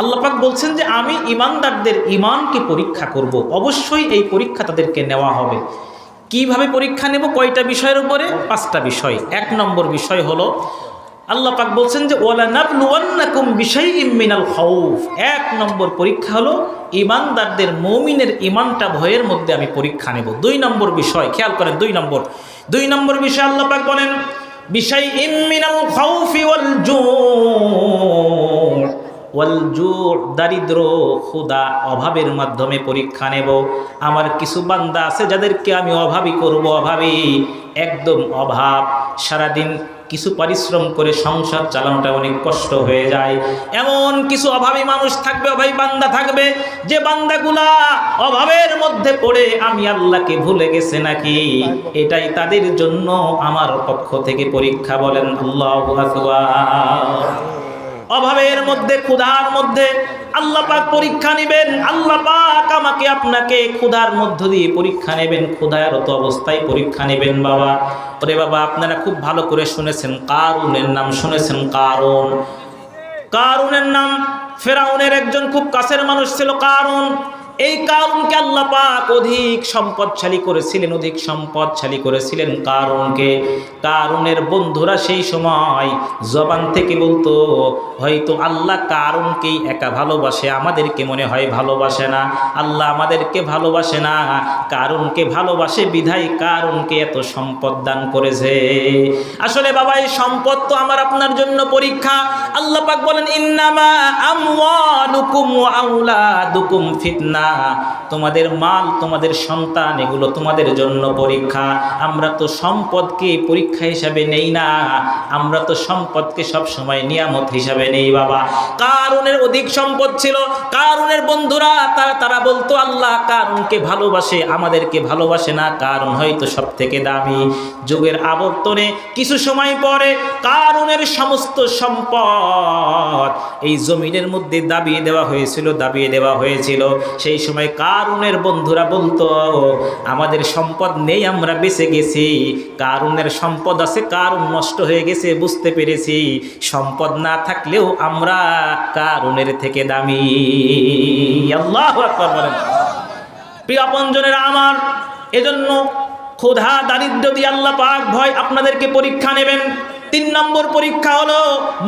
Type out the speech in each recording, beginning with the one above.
আল্লাহ পাক বলছেন যে আমি ঈমানদারদের ঈমানকে পরীক্ষা করব। অবশ্যই এই পরীক্ষা তাদেরকে নেওয়া হবে। কিভাবে পরীক্ষা নেব? কয়টা বিষয়ের উপরে? 5টা বিষয়। 1 নম্বর বিষয় হলো আল্লাহ পাক বলছেন যে ওয়ালা নাবলুওয়ান্নাকুম বিশাইইম মিনাল খাউফ। 1 নম্বর পরীক্ষা হলো ঈমানদারদের, মুমিনের ঈমানটা ভয়ের মধ্যে আমি পরীক্ষা নেব। 2 নম্বর বিষয় খেয়াল করেন, 2 নম্বর বিষয় আল্লাহ পাক বলেন বিশাইইম মিনাল খাউফি ওয়াল জু', দারিদ্র, ক্ষুধা, অভাবের মাধ্যমে পরীক্ষা নেব। আমার কিছু বান্দা আছে যাদেরকে আমি অভাবী করব, অভাবী, একদম অভাব, সারাদিন কিছু পরিশ্রম করে সংসার চালানোটা অনেক কষ্ট হয়ে যায়। এমন কিছু অভাবী মানুষ থাকবে, অভাবী বান্দা থাকবে, যে বান্দাগুলা অভাবের মধ্যে পড়ে আমি আল্লাহকে ভুলে গেছে নাকি, এটাই তাদের জন্য আমার পক্ষ থেকে পরীক্ষা। বলেন আল্লাহু আকবার। অভাবের মধ্যে, ক্ষুধার মধ্যে আল্লাহ পাক পরীক্ষা নেবেন। আল্লাহ পাক আমাকে আপনাকে ক্ষুধার মধ্য দিয়ে পরীক্ষা নেবেন, ক্ষুধারত অবস্থায় পরীক্ষা নেবেন। বাবা, ওরে বাবা, আপনারা খুব ভালো করে শুনেছেন, কারুনের নাম শুনেছেন? কারুনের নাম ফেরাউনের একজন খুব কাছের মানুষ ছিল কারুন। এই কারুনকে আল্লাহ পাক অধিক সম্পদশালী করেছিলেন কারুনকে। কারুনের বন্ধুরা সেই সময় জবান থেকে বলতো হয়তো আল্লাহ কারুনকেই একা ভালোবাসে, আমাদেরকে মনে হয় ভালোবাসে না, আল্লাহ আমাদেরকে ভালোবাসে না, কারুনকে ভালোবাসে বিধায় কারুনকে এত সম্পদ দান করেছে। আসলে বাবা, এই সম্পদ তো আমার আপনার জন্য পরীক্ষা। আল্লাহ পাক বলেন ইন্নামা আমওয়ালুকুম ওয়া আওলাদুকুম ফিতনা। তোমাদের মাল, তোমাদের সন্তান, এগুলো তোমাদের জন্য পরীক্ষা। আমরা তো সম্পদকে পরীক্ষা হিসাবে নেই না, আমরা তো সম্পদকে সব সময় নিয়ামত হিসাবে নেই। বাবা, কারুনের অধিক সম্পদ ছিল, কারুনের বন্ধুরা তারা বলতো আল্লাহ কারুনকে ভালোবাসে, আমাদেরকে ভালোবাসে না, কারুন হয়তো সব থেকে দামি। যুগের আবর্তনে কিছু সময় পরে কারুনের সমস্ত সম্পদ এই জমিনের মধ্যে দাবিয়ে দেওয়া হয়েছিল। সেই সময় কারুনের বন্ধুরা বলতো আমাদের সম্পদ নেই, আমরা বেঁচে গেছি, কারুনের সম্পদ আছে, কারুন নষ্ট হয়ে গেছে, বুঝতে পেরেছি সম্পদ না থাকলেও আমরা কারুনের থেকে দামি। আল্লাহু আকবার বলেন। প্রিয় আপনজনেরা আমার, এজন্য ক্ষুধা, দারিদ্র দিয়ে আল্লাহ পাক ভয় আপনাদেরকে পরীক্ষা নেবেন। 3 নম্বর পরীক্ষা হলো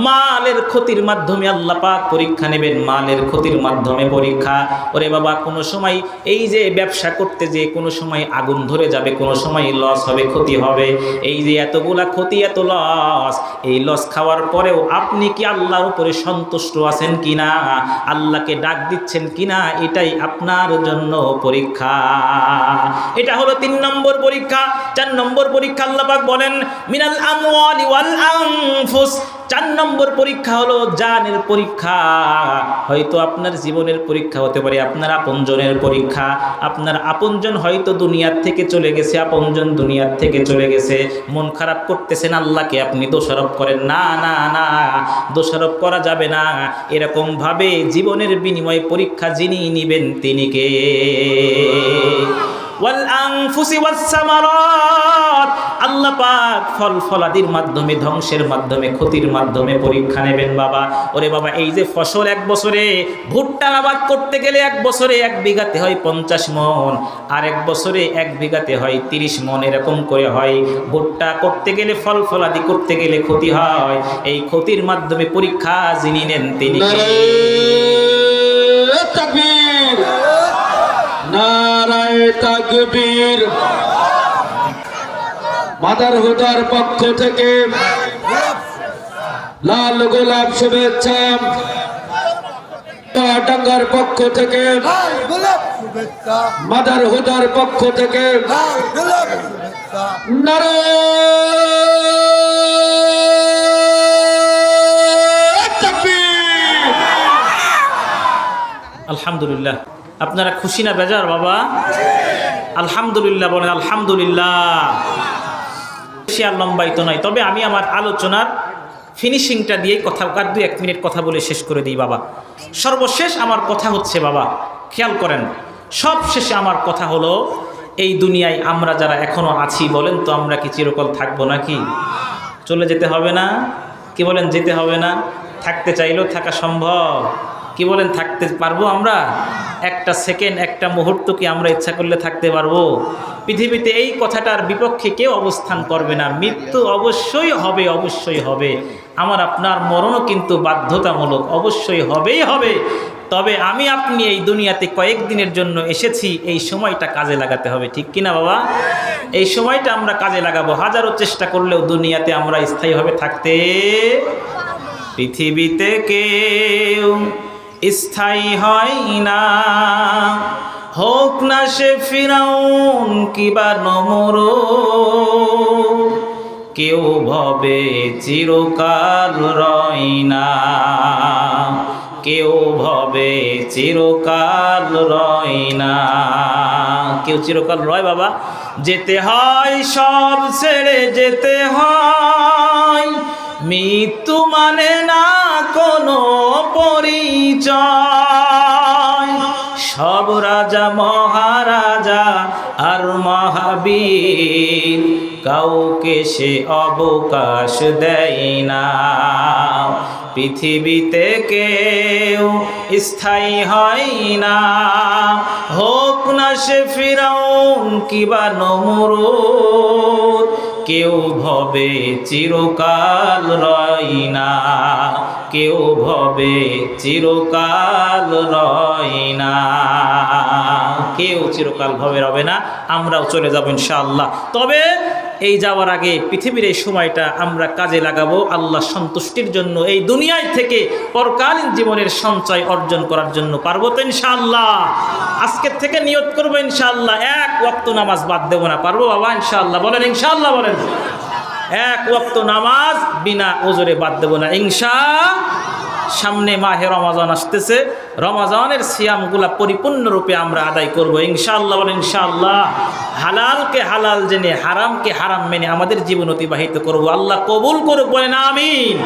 মালের ক্ষতির মাধ্যমে আল্লাহ পাক পরীক্ষা নেবেন, মালের ক্ষতির মাধ্যমে পরীক্ষা। ওরে বাবা, কোনো সময় এই যে ব্যবসা করতে যে কোনো সময় আগুন ধরে যাবে, কোনো সময় লস হবে, ক্ষতি হবে। এই যে এতগুলা ক্ষতি, এত লস, এই লস খাওয়ার পরেও আপনি কি আল্লাহর উপরে সন্তুষ্ট আছেন কিনা, আল্লাহকে ডাক দিচ্ছেন কিনা, এটাই আপনার জন্য পরীক্ষা। এটা হলো 3 নম্বর পরীক্ষা। 4 নম্বর পরীক্ষা আল্লাহ পাক বলেন মিনাল আমওয়ালি ওয়াল আনফুস। 4 নম্বর পরীক্ষা হলো জানের পরীক্ষা। হয়তো আপনার জীবনের পরীক্ষা হতে পারে, আপনার আপনজনের পরীক্ষা। আপনার আপনজন হয়তো দুনিয়ার থেকে চলে গেছে, আপনজন দুনিয়ার থেকে চলে গেছে, মন খারাপ করতেছেন, আল্লাহকে আপনি দোষারোপ করেন। না না না, দোষারোপ করা যাবে না। এরকম ভাবে জীবনের বিনিময়ে পরীক্ষা যিনি নিবেন তিনি কে? ওয়াল আনফুসি ওয়াস সামারাত। আল্লাহ পাক ফল ফলাদির মাধ্যমে, ধ্বংসের মাধ্যমে, ক্ষতির মাধ্যমে পরীক্ষা নেবেন। বাবা, ওরে বাবা, এই যে ফসল 1 বছরে ভুট্টা আবাদ করতে গেলে 1 বছরে 1 বিঘাতে হয় 50 মণ, আর 1 বছরে 1 বিঘাতে হয় 30 মণ, এরকম করে হয়। ভুট্টা করতে গেলে, ফল ফলাদি করতে গেলে ক্ষতি হয়। এই ক্ষতির মাধ্যমে পরীক্ষা যিনি নেন তিনি কে? তাকবীর, নারায়ে তাকবীর। মাদার হুদার পক্ষ থেকে লাল গোলাপ শুভেচ্ছা, টাঙ্গার পক্ষ থেকে মাদার হুদার পক্ষ থেকে নারায়ে তাকবীর। আলহামদুলিল্লাহ। আপনারা খুশি না বেজার? বাবা আলহামদুলিল্লাহ বলেন আলহামদুলিল্লাহ। বেশি আর লম্বায়িত নয়, তবে আমি আমার আলোচনার ফিনিশিংটা দিয়ে কথা 2-1 মিনিট কথা বলে শেষ করে দিই। বাবা, সর্বশেষ আমার কথা হচ্ছে, বাবা খেয়াল করেন, সব শেষে আমার কথা হলো এই দুনিয়ায় আমরা যারা এখনো আছি, বলেন তো আমরা কি চিরকাল থাকবো নাকি? চলে যেতে হবে না? কি বলেন, যেতে হবে না? থাকতে চাইলেও থাকা সম্ভব? কি বলেন, থাকতে পারবো আমরা? একটা সেকেন্ড, একটা মুহূর্ত কি আমরা ইচ্ছা করলে থাকতে পারবো? পৃথিবীতে এই কথাটার বিপক্ষে কেউ অবস্থান করবে না। মৃত্যু অবশ্যই হবে, অবশ্যই হবে। আমার আপনার মরণও কিন্তু বাধ্যতামূলক, অবশ্যই হবেই হবে। তবে আমি আপনি এই দুনিয়াতে কয়েকদিনের জন্য এসেছি, এই সময়টা কাজে লাগাতে হবে, ঠিক কিনা বাবা? এই সময়টা আমরা কাজে লাগাবো। হাজারো চেষ্টা করলেও দুনিয়াতে আমরা স্থায়ীভাবে থাকতে, পৃথিবীতে কেউ স্থায়ী হয় না, হোক না সে ফিরাউন কিবা নমরুদ, কেউ ভবে চিরকাল রয় না, কেউ ভবে চিরকাল রয় না। কেউ চিরকাল রয় বাবা? যেতে হয়, সব ছেড়ে যেতে হয়। মৃত্যু মানে না কোনো পরিচয়। সব রাজা মহারাজা আর মহাবীর, কাউকে সে অবকাশ দেয় না। পৃথিবীতে কেউ স্থায়ী হয় না, হোক না সে ফিরাউন কিবা নমরুদ, কেউ ভবে চিরকাল রয় না, কেউ ভবে চিরকাল রয় না। কেউ চিরকাল ভবে রবে না, আমরাও চলে যাব ইনশাআল্লাহ। তবে এই যাওয়ার আগে পৃথিবীর এই সময়টা আমরা কাজে লাগাবো আল্লাহ সন্তুষ্টির জন্য, এই দুনিয়ায় থেকে পরকালীন জীবনের সঞ্চয় অর্জন করার জন্য। পারবো তো ইনশাআল্লাহ? আজকের থেকে নিয়ত করবো ইনশাআল্লাহ, এক ওয়াক্ত নামাজ বাদ দেবো না। পারবো বাবা ইনশাআল্লাহ? বলেন ইনশাআল্লাহ, বলেন। এক ওয়াক্ত নামাজ বিনা ওজরে বাদ দেবো না সামনে মাহে রমাজান আসতেছে, রমাজানের সিয়ামগুলা পরিপূর্ণরূপে আমরা আদায় করবো ইনশাআল্লাহ। বলেন ইনশাআল্লাহ। হালালকে হালাল জেনে, হারামকে হারাম মেনে আমাদের জীবন অতিবাহিত করবো। আল্লাহ কবুল করুক, বলেন আমিন।